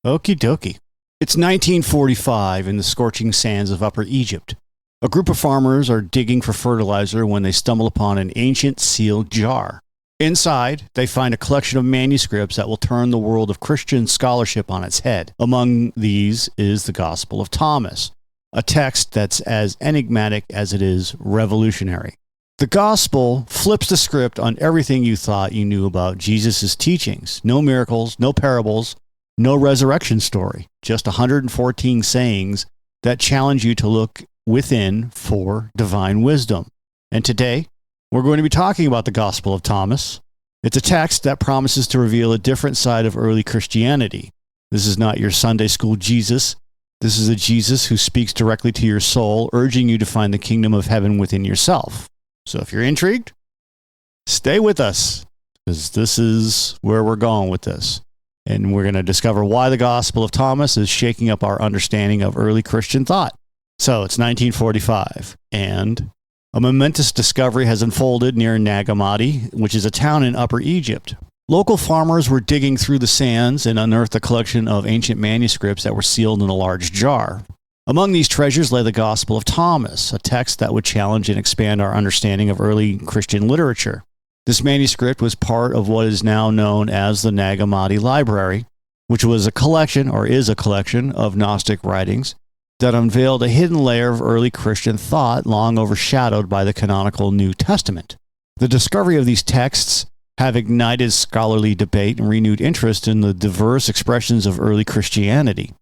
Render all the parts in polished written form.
Okie dokie. It's 1945 in the scorching sands of Upper Egypt. A group of farmers are digging for fertilizer when they stumble upon an ancient sealed jar. Inside, they find a collection of manuscripts that will turn the world of Christian scholarship on its head. Among these is the Gospel of Thomas, a text that's as enigmatic as it is revolutionary. The Gospel flips the script on everything you thought you knew about Jesus' teachings. No miracles, no parables, no resurrection story, just 114 sayings that challenge you to look within for divine wisdom. And today, we're going to be talking about the Gospel of Thomas. It's a text that promises to reveal a different side of early Christianity. This is not your Sunday school Jesus. This is a Jesus who speaks directly to your soul, urging you to find the kingdom of heaven within yourself. So if you're intrigued, stay with us, because this is where we're going with this. And we're going to discover why the Gospel of Thomas is shaking up our understanding of early Christian thought. So it's 1945, and a momentous discovery has unfolded near Hammadi, which is a town in Upper Egypt. Local farmers were digging through the sands and unearthed a collection of ancient manuscripts that were sealed in a large jar. Among these treasures lay the Gospel of Thomas, a text that would challenge and expand our understanding of early Christian literature. This manuscript was part of what is now known as the Hammadi Library, which was a collection, or is a collection, of Gnostic writings that unveiled a hidden layer of early Christian thought long overshadowed by the canonical New Testament. The discovery of these texts have ignited scholarly debate and renewed interest in the diverse expressions of early Christianity.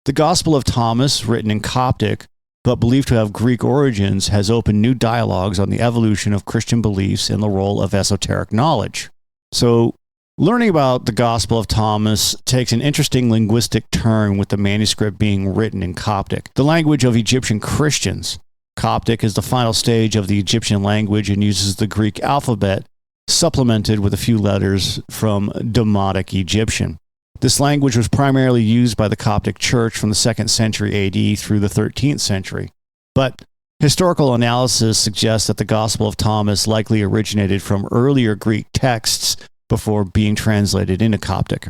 The Gospel of Thomas, written in Coptic, but believed to have Greek origins, has opened new dialogues on the evolution of Christian beliefs and the role of esoteric knowledge. So, learning about the Gospel of Thomas takes an interesting linguistic turn with the manuscript being written in Coptic, the language of Egyptian Christians. Coptic is the final stage of the Egyptian language and uses the Greek alphabet, supplemented with a few letters from Demotic Egyptian. This language was primarily used by the Coptic Church from the 2nd century AD through the 13th century. But historical analysis suggests that the Gospel of Thomas likely originated from earlier Greek texts before being translated into Coptic,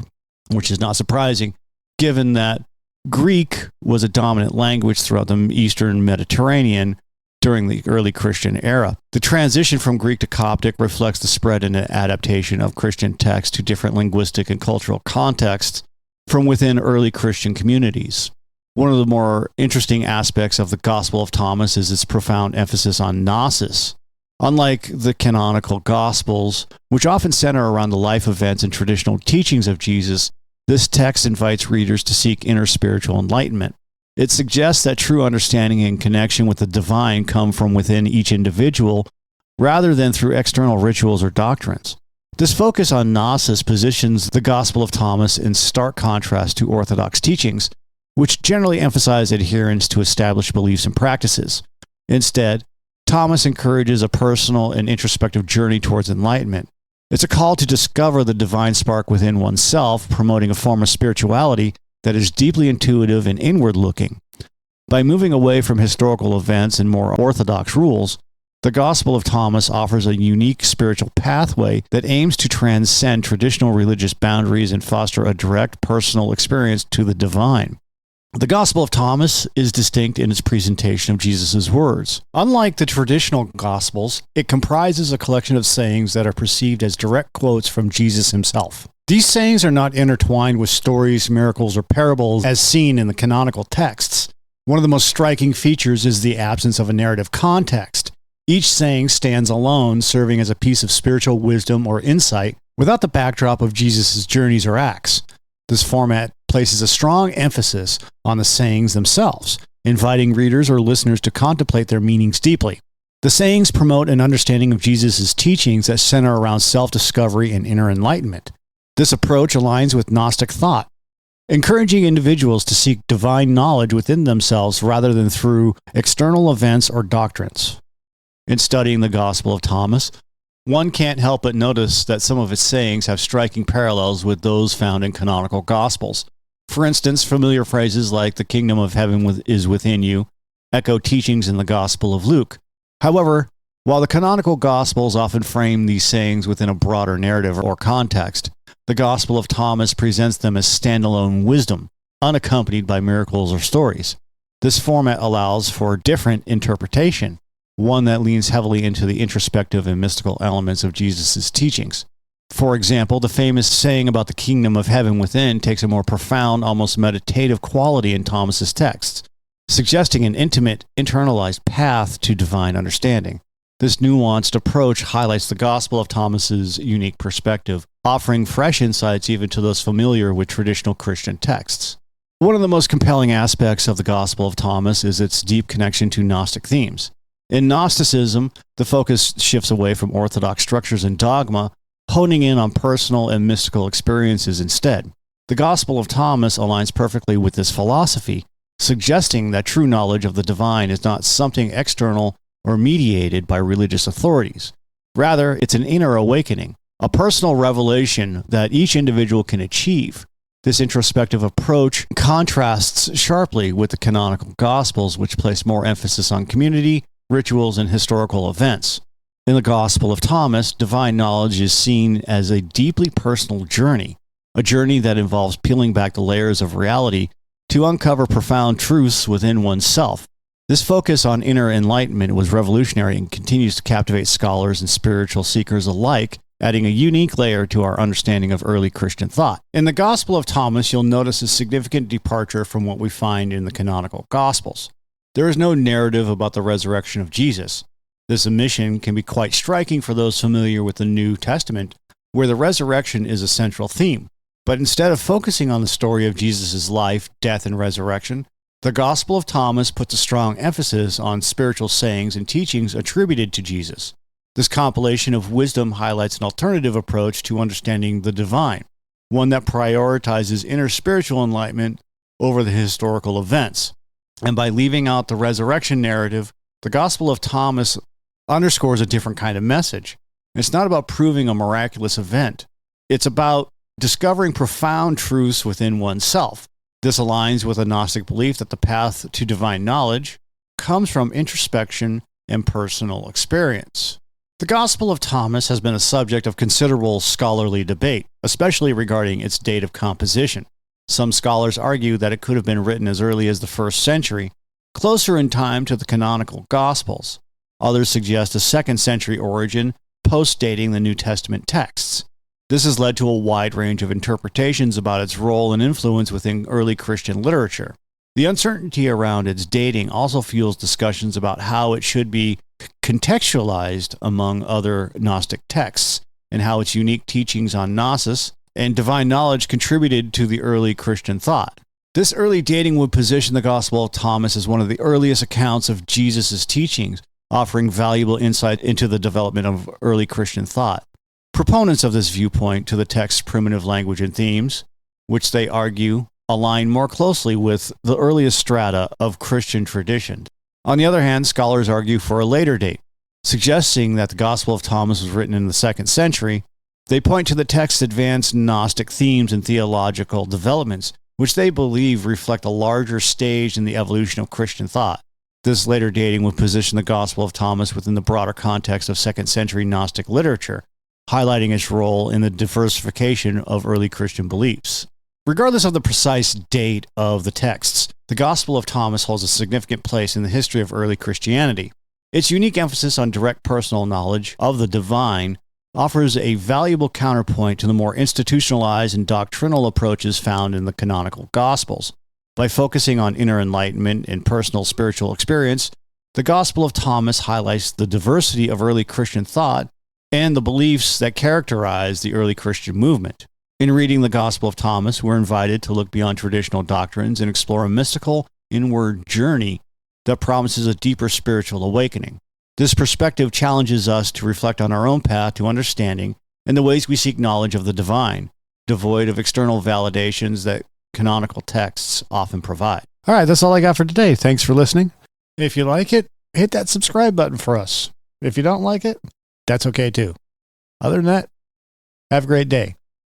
which is not surprising, given that Greek was a dominant language throughout the Eastern Mediterranean during the early Christian era. The transition from Greek to Coptic reflects the spread and adaptation of Christian texts to different linguistic and cultural contexts from within early Christian communities. One of the more interesting aspects of the Gospel of Thomas is its profound emphasis on gnosis. Unlike the canonical Gospels, which often center around the life events and traditional teachings of Jesus, this text invites readers to seek inner spiritual enlightenment. It suggests that true understanding and connection with the divine come from within each individual rather than through external rituals or doctrines. This focus on gnosis positions the Gospel of Thomas in stark contrast to Orthodox teachings, which generally emphasize adherence to established beliefs and practices. Instead, Thomas encourages a personal and introspective journey towards enlightenment. It's a call to discover the divine spark within oneself, promoting a form of spirituality that is deeply intuitive and inward-looking. By moving away from historical events and more orthodox rules, the Gospel of Thomas offers a unique spiritual pathway that aims to transcend traditional religious boundaries and foster a direct personal experience to the divine. The Gospel of Thomas is distinct in its presentation of Jesus' words. Unlike the traditional Gospels, it comprises a collection of sayings that are perceived as direct quotes from Jesus himself. These sayings are not intertwined with stories, miracles, or parables as seen in the canonical texts. One of the most striking features is the absence of a narrative context. Each saying stands alone, serving as a piece of spiritual wisdom or insight without the backdrop of Jesus' journeys or acts. This format places a strong emphasis on the sayings themselves, inviting readers or listeners to contemplate their meanings deeply. The sayings promote an understanding of Jesus' teachings that center around self-discovery and inner enlightenment. This approach aligns with Gnostic thought, encouraging individuals to seek divine knowledge within themselves rather than through external events or doctrines. In studying the Gospel of Thomas, one can't help but notice that some of its sayings have striking parallels with those found in canonical Gospels. For instance, familiar phrases like "the kingdom of heaven is within you" echo teachings in the Gospel of Luke. However, while the canonical Gospels often frame these sayings within a broader narrative or context, the Gospel of Thomas presents them as standalone wisdom. unaccompanied by miracles or stories. This format allows for different interpretation, one that leans heavily into the introspective and mystical elements of Jesus' teachings. For example, the famous saying about the kingdom of heaven within takes a more profound, almost meditative quality in Thomas's texts, suggesting an intimate, internalized path to divine understanding. This nuanced approach highlights the Gospel of Thomas's unique perspective, offering fresh insights even to those familiar with traditional Christian texts. One of the most compelling aspects of the Gospel of Thomas is its deep connection to Gnostic themes. In Gnosticism, the focus shifts away from orthodox structures and dogma, honing in on personal and mystical experiences instead. The Gospel of Thomas aligns perfectly with this philosophy, suggesting that true knowledge of the divine is not something external or mediated by religious authorities. Rather, it's an inner awakening, a personal revelation that each individual can achieve. This introspective approach contrasts sharply with the canonical Gospels, which place more emphasis on community, rituals, and historical events. In the Gospel of Thomas, divine knowledge is seen as a deeply personal journey, a journey that involves peeling back the layers of reality to uncover profound truths within oneself. This focus on inner enlightenment was revolutionary and continues to captivate scholars and spiritual seekers alike, adding a unique layer to our understanding of early Christian thought. In the Gospel of Thomas, you'll notice a significant departure from what we find in the canonical Gospels. There is no narrative about the resurrection of Jesus. This omission can be quite striking for those familiar with the New Testament, where the resurrection is a central theme. But instead of focusing on the story of Jesus' life, death, and resurrection, the Gospel of Thomas puts a strong emphasis on spiritual sayings and teachings attributed to Jesus. This compilation of wisdom highlights an alternative approach to understanding the divine, one that prioritizes inner spiritual enlightenment over the historical events. And by leaving out the resurrection narrative, the Gospel of Thomas underscores a different kind of message. It's not about proving a miraculous event. It's about discovering profound truths within oneself. This aligns with a Gnostic belief that the path to divine knowledge comes from introspection and personal experience. The Gospel of Thomas has been a subject of considerable scholarly debate, especially regarding its date of composition. Some scholars argue that it could have been written as early as the 1st century, closer in time to the canonical Gospels. Others suggest a 2nd century origin, post-dating the New Testament texts. This has led to a wide range of interpretations about its role and influence within early Christian literature. The uncertainty around its dating also fuels discussions about how it should be contextualized among other Gnostic texts, and how its unique teachings on Gnosis and divine knowledge contributed to the early Christian thought. This early dating would position the Gospel of Thomas as one of the earliest accounts of Jesus' teachings, offering valuable insight into the development of early Christian thought. Proponents of this viewpoint to the text's primitive language and themes, which they argue align more closely with the earliest strata of Christian tradition. On the other hand, scholars argue for a later date, suggesting that the Gospel of Thomas was written in the 2nd century. They point to the text's advanced Gnostic themes and theological developments, which they believe reflect a larger stage in the evolution of Christian thought. This later dating would position the Gospel of Thomas within the broader context of 2nd century Gnostic literature, highlighting its role in the diversification of early Christian beliefs. Regardless of the precise date of the texts, the Gospel of Thomas holds a significant place in the history of early Christianity. Its unique emphasis on direct personal knowledge of the divine offers a valuable counterpoint to the more institutionalized and doctrinal approaches found in the canonical Gospels. By focusing on inner enlightenment and personal spiritual experience, the Gospel of Thomas highlights the diversity of early Christian thought and the beliefs that characterize the early Christian movement. In reading the Gospel of Thomas, we're invited to look beyond traditional doctrines and explore a mystical, inward journey that promises a deeper spiritual awakening. This perspective challenges us to reflect on our own path to understanding and the ways we seek knowledge of the divine, devoid of external validations that canonical texts often provide. All right, that's all I got for today. Thanks for listening. If you like it, hit that subscribe button for us. If you don't like it, that's okay too. Other than that, have a great day.